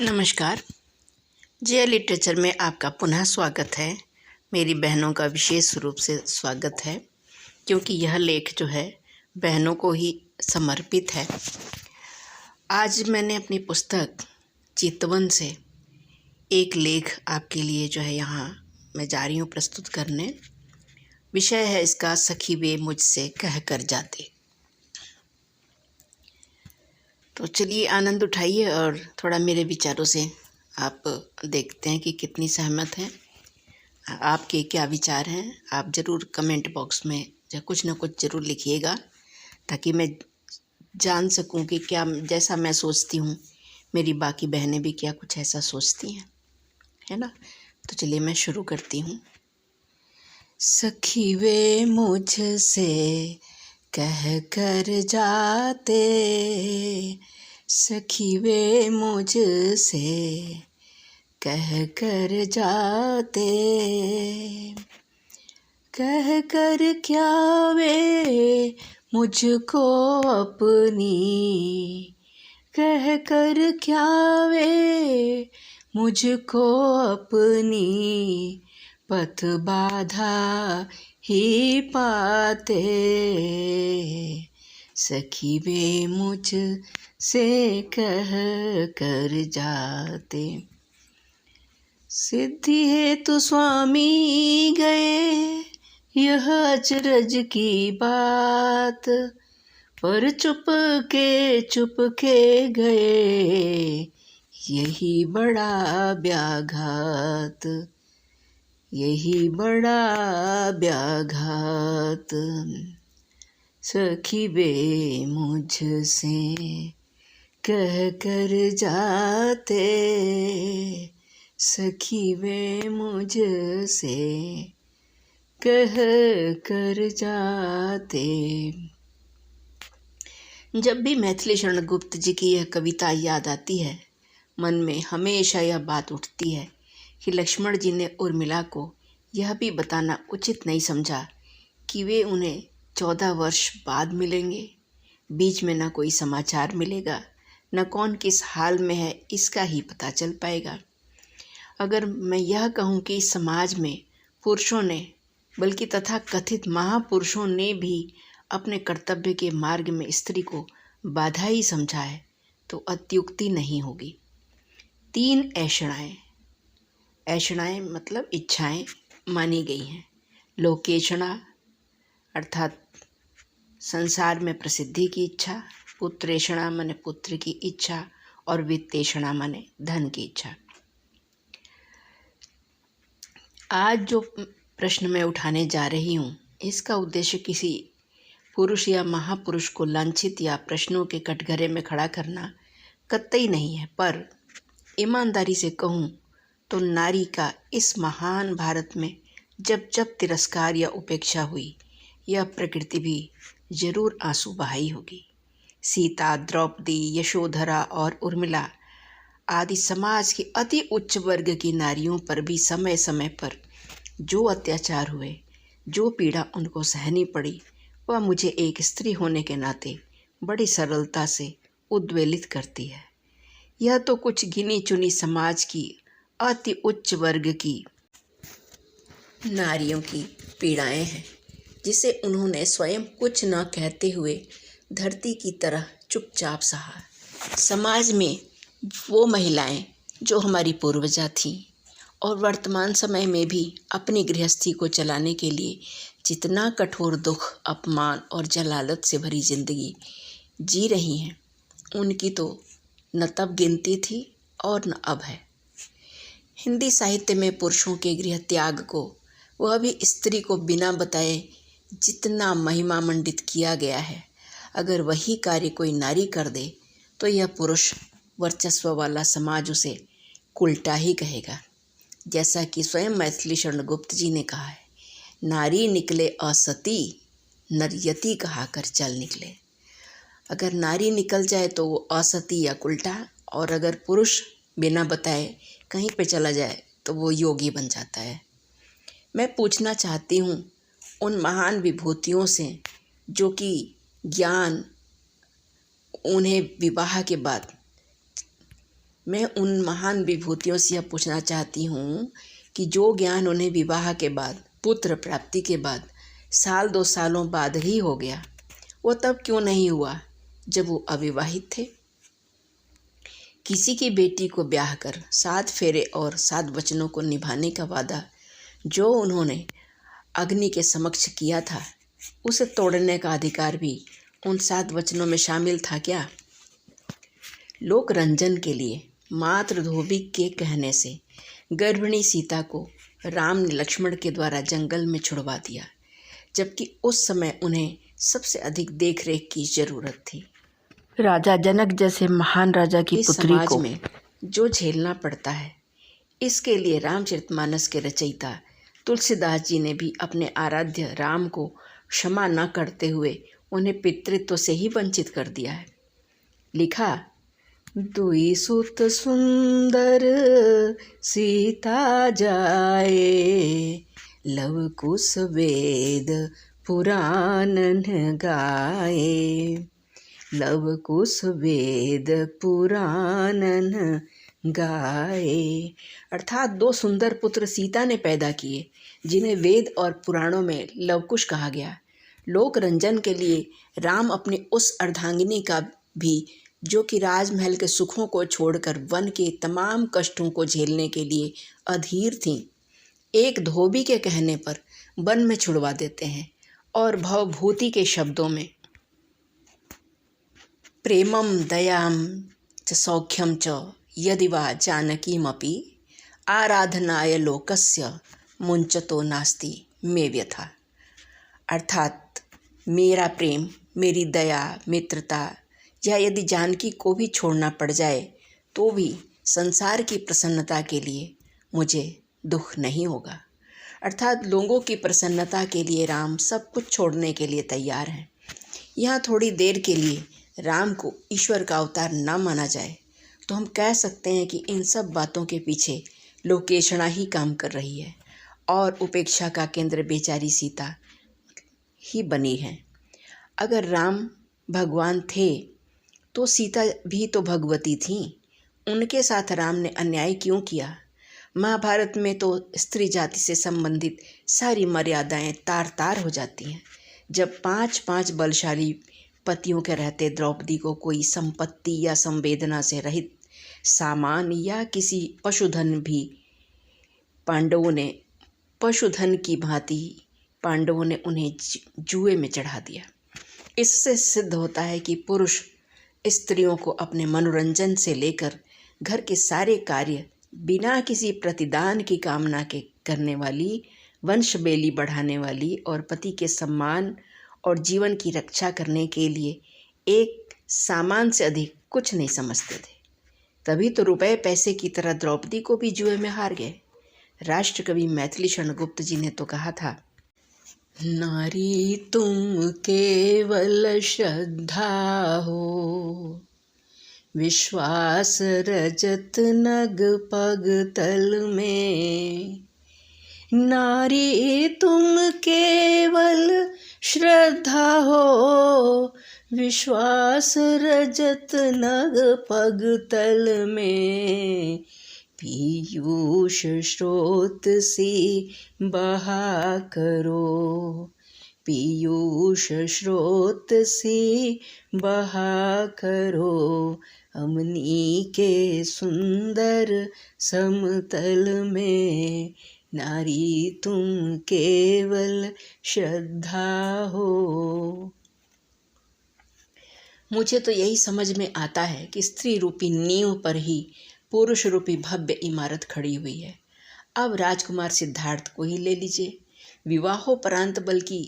नमस्कार। जे लिटरेचर में आपका पुनः स्वागत है। मेरी बहनों का विशेष रूप से स्वागत है क्योंकि यह लेख जो है बहनों को ही समर्पित है। आज मैंने अपनी पुस्तक चितवन से एक लेख आपके लिए जो है यहाँ मैं जा रही हूँ प्रस्तुत करने। विषय है इसका सखी वे मुझसे कह कर जाते। तो चलिए आनंद उठाइए और थोड़ा मेरे विचारों से आप देखते हैं कि कितनी सहमत हैं। आपके क्या विचार हैं, आप ज़रूर कमेंट बॉक्स में या कुछ ना कुछ ज़रूर लिखिएगा ताकि मैं जान सकूं कि क्या जैसा मैं सोचती हूँ मेरी बाकी बहनें भी क्या कुछ ऐसा सोचती हैं, है ना। तो चलिए मैं शुरू करती हूँ। सखी वे मुझसे कह कर जाते, सखी वे मुझसे कह कर जाते, कह कर क्या वे मुझको अपनी, कह कर क्या वे मुझको अपनी पथ बाधा ही पाते, सखी वे मुझ से कह कर जाते। सिद्धि हेतु स्वामी गए यह अचरज की बात, पर चुप के गए यही बड़ा व्याघात, यही बड़ा व्याघात। सखी वे मुझसे कह कर जाते, सखी वे मुझसे कह कर जाते। जब भी मैथिली शरण गुप्त जी की यह कविता याद आती है, मन में हमेशा यह बात उठती है कि लक्ष्मण जी ने उर्मिला को यह भी बताना उचित नहीं समझा कि वे उन्हें 14 वर्ष बाद मिलेंगे। बीच में न कोई समाचार मिलेगा, न कौन किस हाल में है इसका ही पता चल पाएगा। अगर मैं यह कहूँ कि समाज में पुरुषों ने बल्कि तथाकथित महापुरुषों ने भी अपने कर्तव्य के मार्ग में स्त्री को बाधा ही समझा है तो अत्युक्ति नहीं होगी। 3 ऐषणाएं मतलब इच्छाएं मानी गई हैं। लोकेषणा अर्थात संसार में प्रसिद्धि की इच्छा, पुत्रेषणा माने पुत्र की इच्छा और वित्तेषणा माने धन की इच्छा। आज जो प्रश्न मैं उठाने जा रही हूँ इसका उद्देश्य किसी पुरुष या महापुरुष को लांछित या प्रश्नों के कटघरे में खड़ा करना कतई नहीं है, पर ईमानदारी से कहूँ तो नारी का इस महान भारत में जब जब तिरस्कार या उपेक्षा हुई यह प्रकृति भी जरूर आंसू बहाई होगी। सीता, द्रौपदी, यशोधरा और उर्मिला आदि समाज के अति उच्च वर्ग की नारियों पर भी समय समय पर जो अत्याचार हुए, जो पीड़ा उनको सहनी पड़ी, वह मुझे एक स्त्री होने के नाते बड़ी सरलता से उद्वेलित करती है। यह तो कुछ गिनी चुनी समाज की अति उच्च वर्ग की नारियों की पीड़ाएं हैं जिसे उन्होंने स्वयं कुछ न कहते हुए धरती की तरह चुपचाप सहा। समाज में वो महिलाएं जो हमारी पूर्वजा थीं और वर्तमान समय में भी अपनी गृहस्थी को चलाने के लिए जितना कठोर दुख, अपमान और जलालत से भरी जिंदगी जी रही हैं, उनकी तो न तब गिनती थी और न अब है। हिंदी साहित्य में पुरुषों के गृह त्याग को, वह भी स्त्री को बिना बताए जितना महिमा मंडित किया गया है, अगर वही कार्य कोई नारी कर दे तो यह पुरुष वर्चस्व वाला समाज उसे उल्टा ही कहेगा। जैसा कि स्वयं मैथिली शरण गुप्त जी ने कहा है, नारी निकले असती, नरयति कहा कर चल निकले। अगर नारी निकल जाए तो वो असती या उल्टा, और अगर पुरुष बिना बताए कहीं पे चला जाए तो वो योगी बन जाता है। मैं पूछना चाहती हूँ उन महान विभूतियों से जो कि ज्ञान उन्हें विवाह के बाद मैं उन महान विभूतियों से यह पूछना चाहती हूँ कि जो ज्ञान उन्हें विवाह के बाद, पुत्र प्राप्ति के बाद, साल 2 सालों बाद ही हो गया, वो तब क्यों नहीं हुआ जब वो अविवाहित थे। किसी की बेटी को ब्याह कर 7 फेरे और 7 वचनों को निभाने का वादा जो उन्होंने अग्नि के समक्ष किया था, उसे तोड़ने का अधिकार भी उन 7 वचनों में शामिल था क्या। लोक रंजन के लिए मात्र धोबी के कहने से गर्भिणी सीता को राम ने लक्ष्मण के द्वारा जंगल में छुड़वा दिया, जबकि उस समय उन्हें सबसे अधिक देखरेख की जरूरत थी। राजा जनक जैसे महान राजा की पुत्री समाज को में जो झेलना पड़ता है, इसके लिए रामचरितमानस के रचयिता तुलसीदास जी ने भी अपने आराध्य राम को क्षमा न करते हुए उन्हें पितृत्व से ही वंचित कर दिया है। लिखा, दुई सुत सुंदर सीता जाए, लव कुश वेद पुराणन गाए, लव कुश वेद पुराणन गाए। अर्थात 2 सुंदर पुत्र सीता ने पैदा किए, जिन्हें वेद और पुराणों में लवकुश कहा गया। लोक रंजन के लिए राम अपनी उस अर्धांगिनी का भी, जो कि राजमहल के सुखों को छोड़कर वन के तमाम कष्टों को झेलने के लिए अधीर थीं, एक धोबी के कहने पर वन में छुड़वा देते हैं और भवभूति के शब्दों में प्रेमम दयाम च सौख्यम च यदि वा जानकीमपि आराधनाय लोकस्य मुंचतो नास्ति मे व्यथा। अर्थात मेरा प्रेम, मेरी दया, मित्रता या यदि जानकी को भी छोड़ना पड़ जाए तो भी संसार की प्रसन्नता के लिए मुझे दुख नहीं होगा। अर्थात लोगों की प्रसन्नता के लिए राम सब कुछ छोड़ने के लिए तैयार हैं। यहाँ थोड़ी देर के लिए राम को ईश्वर का अवतार न माना जाए तो हम कह सकते हैं कि इन सब बातों के पीछे लोकेशणा ही काम कर रही है और उपेक्षा का केंद्र बेचारी सीता ही बनी है। अगर राम भगवान थे तो सीता भी तो भगवती थीं। उनके साथ राम ने अन्याय क्यों किया। महाभारत में तो स्त्री जाति से संबंधित सारी मर्यादाएं तार तार हो जाती हैं। जब 5 बलशाली पतियों के रहते द्रौपदी को कोई संपत्ति या संवेदना से रहित सामान या किसी पशुधन की भांति पांडवों ने उन्हें जुए में चढ़ा दिया। इससे सिद्ध होता है कि पुरुष स्त्रियों को अपने मनोरंजन से लेकर घर के सारे कार्य बिना किसी प्रतिदान की कामना के करने वाली, वंश बेली बढ़ाने वाली और पति के सम्मान और जीवन की रक्षा करने के लिए एक सामान से अधिक कुछ नहीं समझते थे। तभी तो रुपए पैसे की तरह द्रौपदी को भी जुए में हार गए। राष्ट्रकवि मैथिली शरणगुप्त जी ने तो कहा था, नारी तुम केवल श्रद्धा हो, विश्वास रजत नग पग तल में। नारी तुम केवल श्रद्धा हो, विश्वास रजत नग पग तल में। पीयूष स्रोत सी बहा करो, पीयूष स्रोत सी बहा करो, अमनी के सुंदर समतल में। नारी तुम केवल श्रद्धा हो। मुझे तो यही समझ में आता है कि स्त्री रूपी नींव पर ही पुरुष रूपी भव्य इमारत खड़ी हुई है। अब राजकुमार सिद्धार्थ को ही ले लीजिए। विवाहोपरांत बल्कि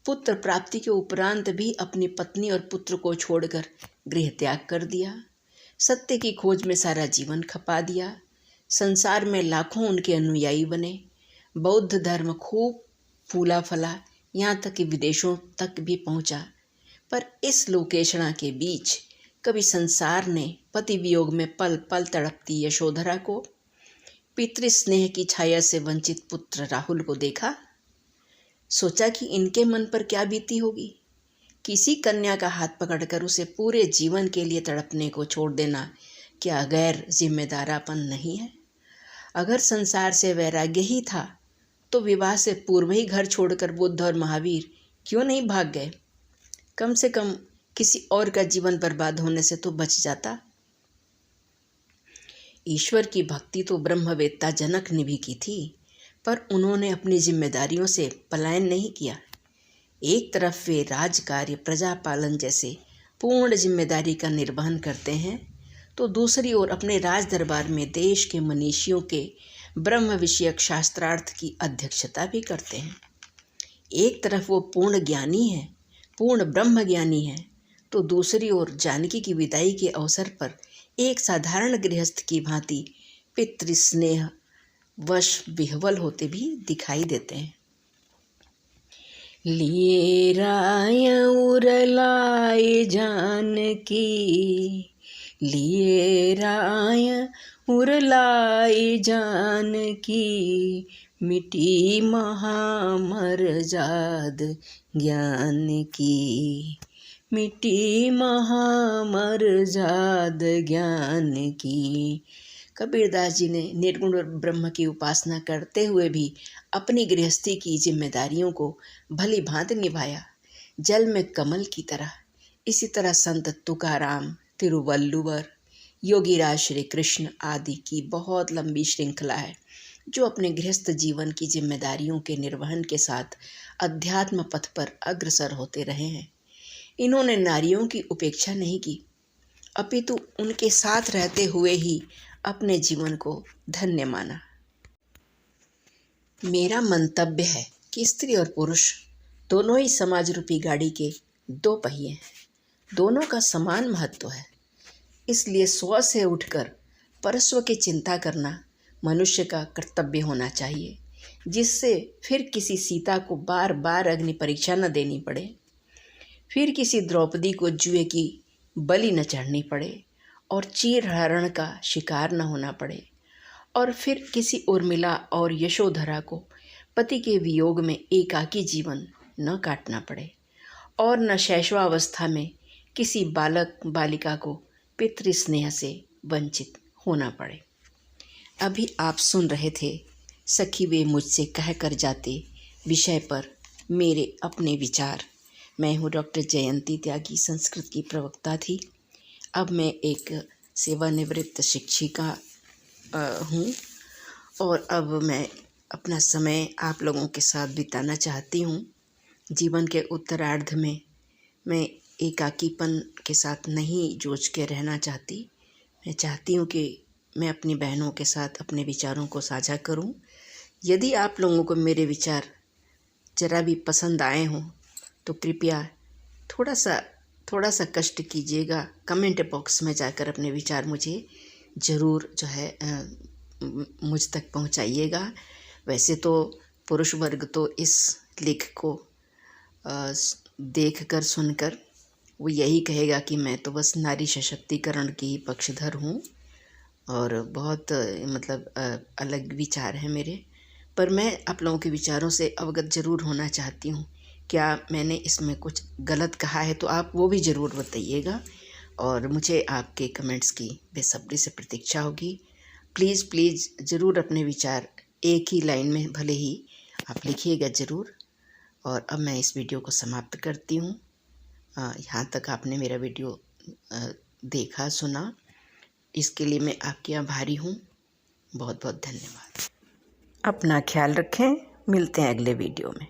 पुत्र प्राप्ति के उपरांत भी अपनी पत्नी और पुत्र को छोड़कर गृह त्याग कर दिया। सत्य की खोज में सारा जीवन खपा दिया। संसार में लाखों उनके अनुयायी बने। बौद्ध धर्म खूब फूला फला, यहाँ तक कि विदेशों तक भी पहुँचा। पर इस लोकेशणा के बीच कभी संसार ने पति वियोग में पल पल तड़पती यशोधरा को, पितृस्नेह की छाया से वंचित पुत्र राहुल को देखा? सोचा कि इनके मन पर क्या बीती होगी। किसी कन्या का हाथ पकड़कर उसे पूरे जीवन के लिए तड़पने को छोड़ देना क्या गैर जिम्मेदारापन नहीं है? अगर संसार से वैराग्य ही था तो विवाह से पूर्व ही घर छोड़कर बुद्ध और महावीर क्यों नहीं भाग गए? कम से कम किसी और का जीवन बर्बाद होने से तो बच जाता। ईश्वर की भक्ति तो ब्रह्मवेत्ता जनक ने भी की थी, पर उन्होंने अपनी जिम्मेदारियों से पलायन नहीं किया। एक तरफ वे राजकार्य, प्रजा पालन जैसे पूर्ण जिम्मेदारी का निर्वहन करते हैं, तो दूसरी ओर अपने राज दरबार में देश के मनीषियों के ब्रह्म विषयक शास्त्रार्थ की अध्यक्षता भी करते हैं। एक तरफ वो पूर्ण ज्ञानी है, पूर्ण ब्रह्म ज्ञानी है, तो दूसरी ओर जानकी की विदाई के अवसर पर एक साधारण गृहस्थ की भांति पितृस्नेह वश विह्वल होते भी दिखाई देते हैं। लिए राय उरलाए जानकी, लिए राय उरलाए जानकी, मिटी महामर्जाद ज्ञान की, मिटी महामर्जाद ज्ञान की। कबीरदास जी ने निर्गुण ब्रह्म की उपासना करते हुए भी अपनी गृहस्थी की जिम्मेदारियों को भली भांति निभाया, जल में कमल की तरह। इसी तरह संत तुकाराम, तिरुवल्लुवर, योगीराज श्री कृष्ण आदि की बहुत लंबी श्रृंखला है, जो अपने गृहस्थ जीवन की जिम्मेदारियों के निर्वहन के साथ अध्यात्म पथ पर अग्रसर होते रहे हैं। इन्होंने नारियों की उपेक्षा नहीं की, अपितु उनके साथ रहते हुए ही अपने जीवन को धन्य माना। मेरा मंतव्य है कि स्त्री और पुरुष दोनों ही समाज रूपी गाड़ी के दो पहिए हैं, दोनों का समान महत्व है। इसलिए स्व से उठकर परस्व की चिंता करना मनुष्य का कर्तव्य होना चाहिए, जिससे फिर किसी सीता को बार बार अग्नि परीक्षा न देनी पड़े, फिर किसी द्रौपदी को जुए की बलि न चढ़नी पड़े और चीरहरण का शिकार न होना पड़े, और फिर किसी उर्मिला और यशोधरा को पति के वियोग में एकाकी जीवन न काटना पड़े, और न शैशवावस्था में किसी बालक बालिका को पितृस्नेह से वंचित होना पड़े। अभी आप सुन रहे थे सखी वे मुझसे कह कर जाते विषय पर मेरे अपने विचार। मैं हूँ डॉक्टर जयंती त्यागी, संस्कृत की प्रवक्ता थी। अब मैं एक सेवानिवृत्त शिक्षिका हूँ और अब मैं अपना समय आप लोगों के साथ बिताना चाहती हूँ। जीवन के उत्तरार्ध में मैं एकाकीपन के साथ नहीं जूझ के रहना चाहती। मैं चाहती हूँ कि मैं अपनी बहनों के साथ अपने विचारों को साझा करूँ। यदि आप लोगों को मेरे विचार ज़रा भी पसंद आए हों तो कृपया थोड़ा सा कष्ट कीजिएगा, कमेंट बॉक्स में जाकर अपने विचार मुझे ज़रूर जो है मुझ तक पहुंचाइएगा। वैसे तो पुरुष वर्ग तो इस लेख को देखकर सुनकर वो यही कहेगा कि मैं तो बस नारी सशक्तिकरण की ही पक्षधर हूँ और बहुत अलग विचार हैं मेरे, पर मैं आप लोगों के विचारों से अवगत ज़रूर होना चाहती हूँ। क्या मैंने इसमें कुछ गलत कहा है तो आप वो भी ज़रूर बताइएगा और मुझे आपके कमेंट्स की बेसब्री से प्रतीक्षा होगी। प्लीज़ ज़रूर अपने विचार एक ही लाइन में भले ही आप लिखिएगा ज़रूर। और अब मैं इस वीडियो को समाप्त करती हूँ। यहाँ तक आपने मेरा वीडियो देखा सुना, इसके लिए मैं आपकी आभारी हूँ। बहुत बहुत धन्यवाद। अपना ख्याल रखें, मिलते हैं अगले वीडियो में।